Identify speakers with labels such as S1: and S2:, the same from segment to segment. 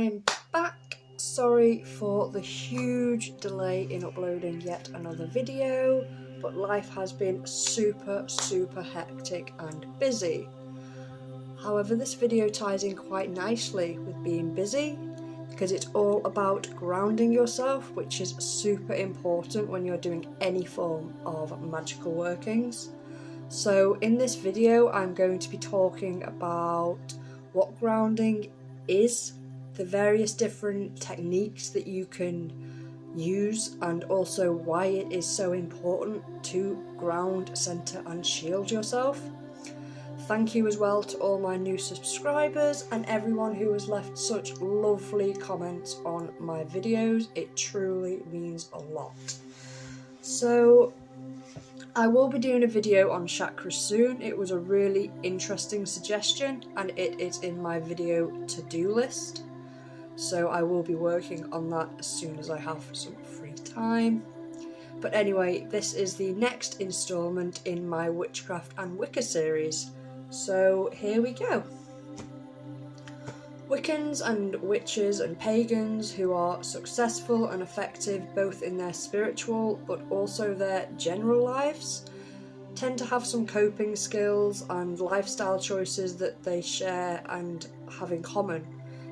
S1: I'm back. Sorry for the huge delay in uploading yet another video, but life has been super hectic and busy. However, this video ties in quite nicely with being busy because it's all about grounding yourself, which is super important when you're doing any form of magical workings. So in this video I'm going to be talking about what grounding is, the various different techniques that you can use, and also why it is so important to ground, center and shield yourself. Thank you as well to all my new subscribers and everyone who has left such lovely comments on my videos. It truly means a lot. So I will be doing a video on chakras soon. It was a really interesting suggestion and it is in my video to-do list. So I will be working on that as soon as I have some free time. But anyway, this is the next instalment in my Witchcraft and Wicca series. So here we go. Wiccans and witches and pagans who are successful and effective both in their spiritual but also their general lives tend to have some coping skills and lifestyle choices that they share and have in common.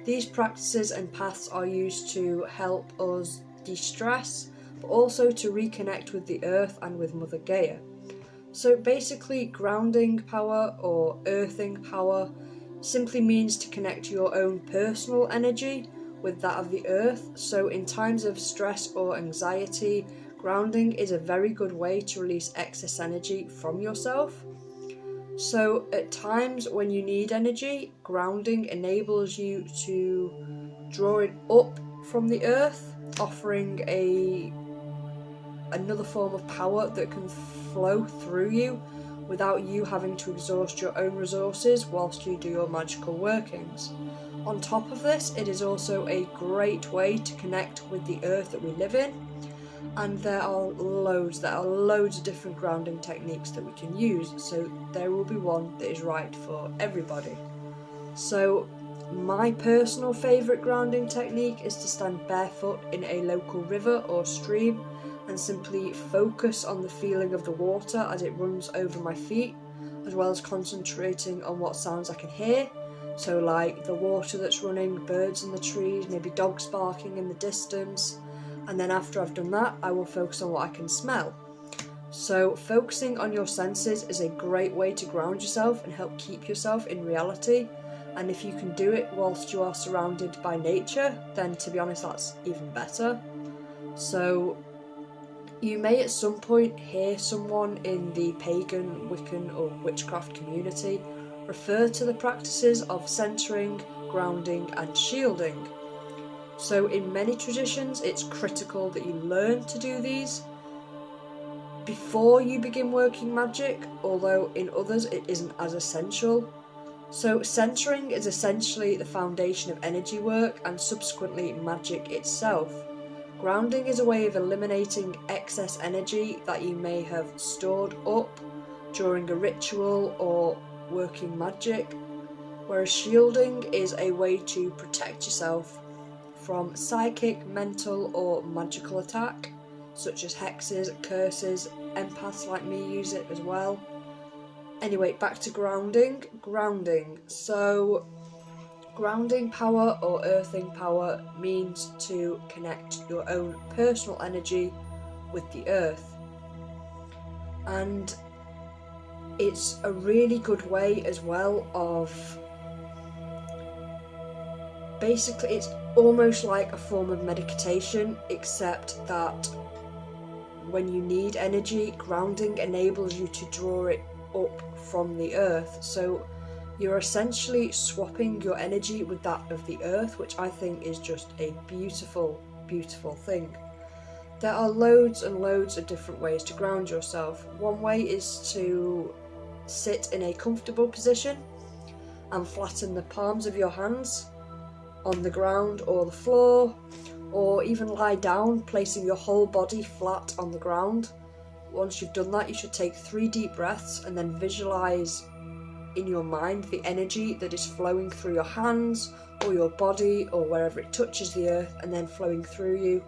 S1: These practices and paths are used to help us de-stress, but also to reconnect with the earth and with Mother Gaia. So basically, grounding power or earthing power simply means to connect your own personal energy with that of the earth. So in times of stress or anxiety, grounding is a very good way to release excess energy from yourself. So at times when you need energy, grounding enables you to draw it up from the earth, offering another form of power that can flow through you without you having to exhaust your own resources whilst you do your magical workings. On top of this, it is also a great way to connect with the earth that we live in, and there are loads of different grounding techniques that we can use, so there will be one that is right for everybody. So my personal favourite grounding technique is to stand barefoot in a local river or stream and simply focus on the feeling of the water as it runs over my feet, as well as concentrating on what sounds I can hear. So like the water that's running, birds in the trees, maybe dogs barking in the distance. And then after I've done that, I will focus on what I can smell. So focusing on your senses is a great way to ground yourself and help keep yourself in reality. And if you can do it whilst you are surrounded by nature, then to be honest, that's even better. So you may at some point hear someone in the pagan, Wiccan or witchcraft community refer to the practices of centering, grounding and shielding. So in many traditions it's critical that you learn to do these before you begin working magic, although in others it isn't as essential. So centering is essentially the foundation of energy work and subsequently magic itself. Grounding is a way of eliminating excess energy that you may have stored up during a ritual or working magic, whereas shielding is a way to protect yourself from psychic, mental or magical attack, such as hexes, curses. Empaths like me use it as well. Anyway, back to grounding. So grounding power or earthing power means to connect your own personal energy with the earth, and it's a really good way as well of basically, it's almost like a form of meditation, except that when you need energy, grounding enables you to draw it up from the earth. So you're essentially swapping your energy with that of the earth, which I think is just a beautiful thing. There are loads and loads of different ways to ground yourself. One way is to sit in a comfortable position and flatten the palms of your hands on the ground or the floor, or even lie down, placing your whole body flat on the ground. Once you've done that, you should take 3 deep breaths and then visualise in your mind the energy that is flowing through your hands or your body or wherever it touches the earth, and then flowing through you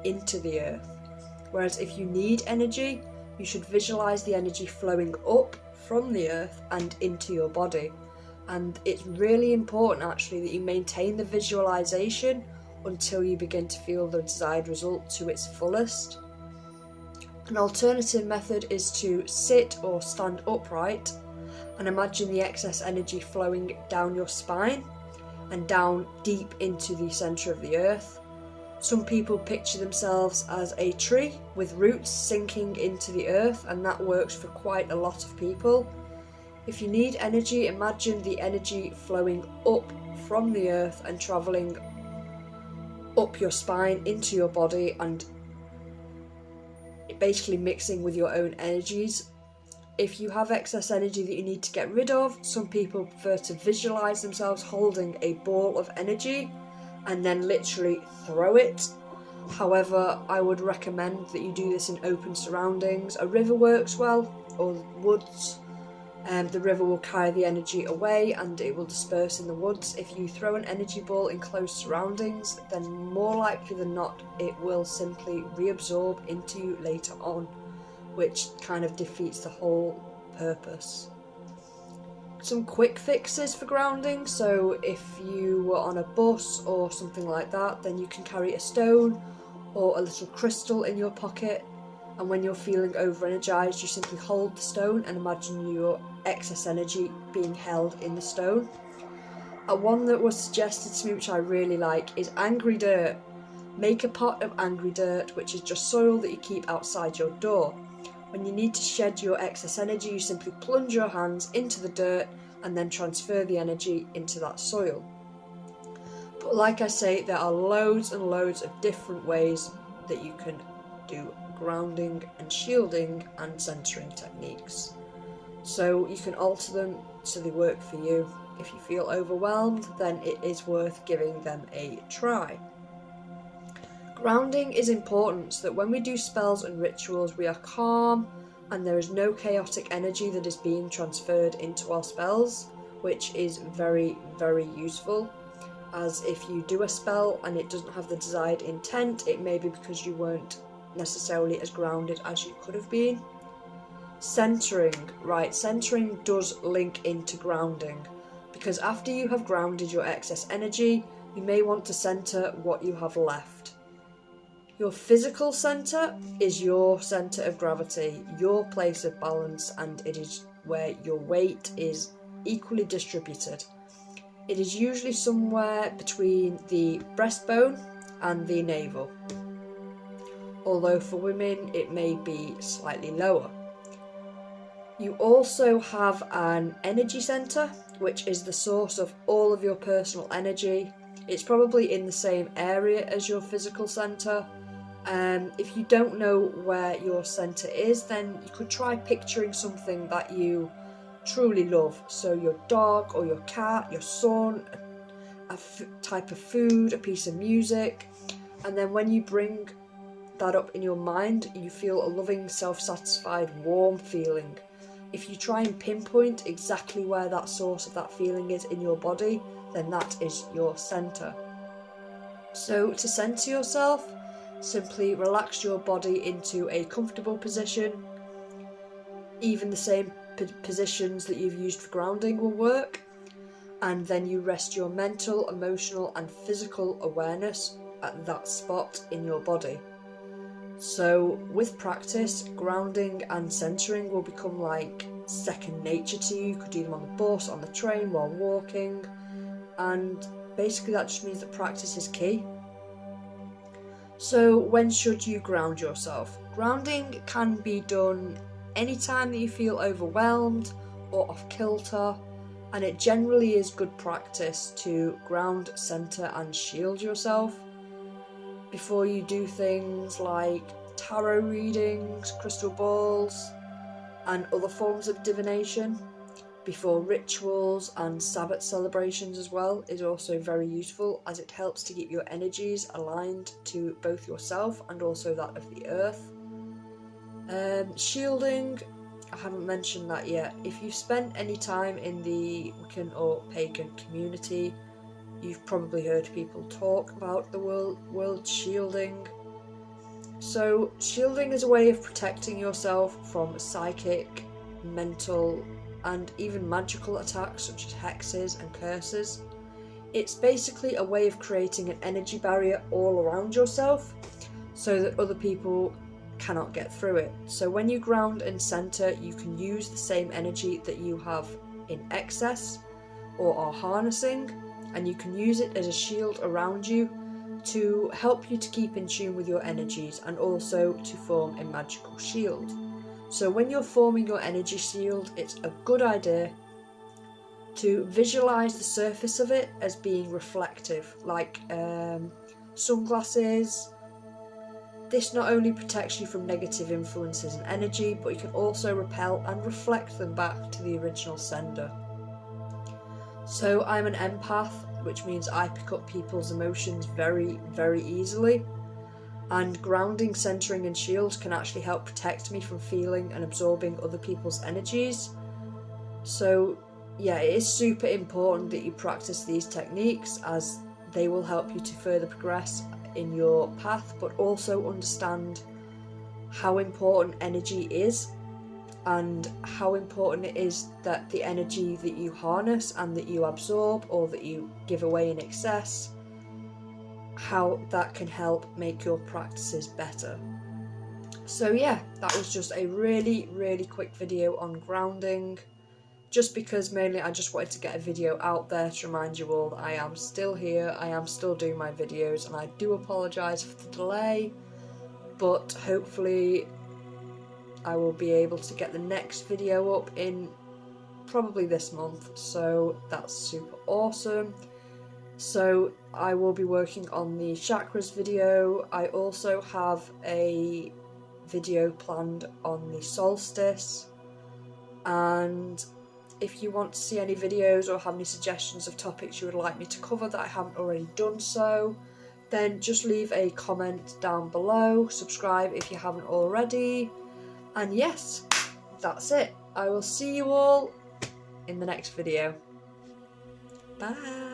S1: into the earth. Whereas if you need energy, you should visualize the energy flowing up from the earth and into your body. And it's really important actually that you maintain the visualization until you begin to feel the desired result to its fullest. An alternative method is to sit or stand upright and imagine the excess energy flowing down your spine and down deep into the centre of the earth. Some people picture themselves as a tree with roots sinking into the earth, and that works for quite a lot of people. If you need energy, imagine the energy flowing up from the earth and travelling up your spine into your body and basically mixing with your own energies. If you have excess energy that you need to get rid of, some people prefer to visualise themselves holding a ball of energy and then literally throw it. However, I would recommend that you do this in open surroundings. A river works well, or woods. The river will carry the energy away and it will disperse in the woods. If you throw an energy ball in close surroundings, then more likely than not it will simply reabsorb into you later on, which kind of defeats the whole purpose. Some quick fixes for grounding. So if you were on a bus or something like that, then you can carry a stone or a little crystal in your pocket, and when you're feeling over-energized, you simply hold the stone and imagine your excess energy being held in the stone. One that was suggested to me, which I really like, is angry dirt. Make a pot of angry dirt, which is just soil that you keep outside your door. When you need to shed your excess energy, you simply plunge your hands into the dirt and then transfer the energy into that soil. But like I say, there are loads and loads of different ways that you can do grounding and shielding and centering techniques. So you can alter them so they work for you. If you feel overwhelmed, then it is worth giving them a try. Grounding is important so that when we do spells and rituals, we are calm and there is no chaotic energy that is being transferred into our spells, which is very, very useful. As if you do a spell and it doesn't have the desired intent, it may be because you weren't necessarily as grounded as you could have been. Centering, right, centering does link into grounding, because after you have grounded your excess energy, you may want to center what you have left. Your physical centre is your centre of gravity, your place of balance, and it is where your weight is equally distributed. It is usually somewhere between the breastbone and the navel, although for women it may be slightly lower. You also have an energy centre, which is the source of all of your personal energy. It's probably in the same area as your physical centre. If you don't know where your centre is, then you could try picturing something that you truly love. So your dog or your cat, your son, a type of food, a piece of music. And then when you bring that up in your mind, you feel a loving, self-satisfied, warm feeling. If you try and pinpoint exactly where that source of that feeling is in your body, then that is your centre. So to centre yourself, simply relax your body into a comfortable position. Even the same positions that you've used for grounding will work. And then you rest your mental, emotional and physical awareness at that spot in your body. So with practice, grounding and centering will become like second nature to you. You could do them on the bus, on the train, while walking. And basically that just means that practice is key. So when should you ground yourself? Grounding can be done anytime that you feel overwhelmed or off kilter, and it generally is good practice to ground, centre and shield yourself before you do things like tarot readings, crystal balls and other forms of divination. Before rituals and Sabbath celebrations as well is also very useful, as it helps to keep your energies aligned to both yourself and also that of the earth. Shielding I haven't mentioned that yet. If you've spent any time in the Wiccan or pagan community, you've probably heard people talk about the word shielding. So shielding is a way of protecting yourself from psychic, mental, and even magical attacks such as hexes and curses. It's basically a way of creating an energy barrier all around yourself so that other people cannot get through it. So when you ground and center, you can use the same energy that you have in excess or are harnessing, and you can use it as a shield around you to help you to keep in tune with your energies and also to form a magical shield. So when you're forming your energy shield, it's a good idea to visualize the surface of it as being reflective, like sunglasses. This not only protects you from negative influences and energy, but you can also repel and reflect them back to the original sender. So I'm an empath, which means I pick up people's emotions very, very easily. And grounding, centering and shields can actually help protect me from feeling and absorbing other people's energies. So yeah, it is super important that you practice these techniques, as they will help you to further progress in your path, but also understand how important energy is and how important it is that the energy that you harness and that you absorb or that you give away in excess, how that can help make your practices better. So yeah, that was just a really, really quick video on grounding, just because mainly I just wanted to get a video out there to remind you all that I am still here, I am still doing my videos, and I do apologise for the delay, but hopefully I will be able to get the next video up in probably this month, so that's super awesome. So I will be working on the chakras video. I also have a video planned on the solstice, and if you want to see any videos or have any suggestions of topics you would like me to cover that I haven't already done so, then just leave a comment down below, subscribe if you haven't already, and yes, that's it. I will see you all in the next video. Bye!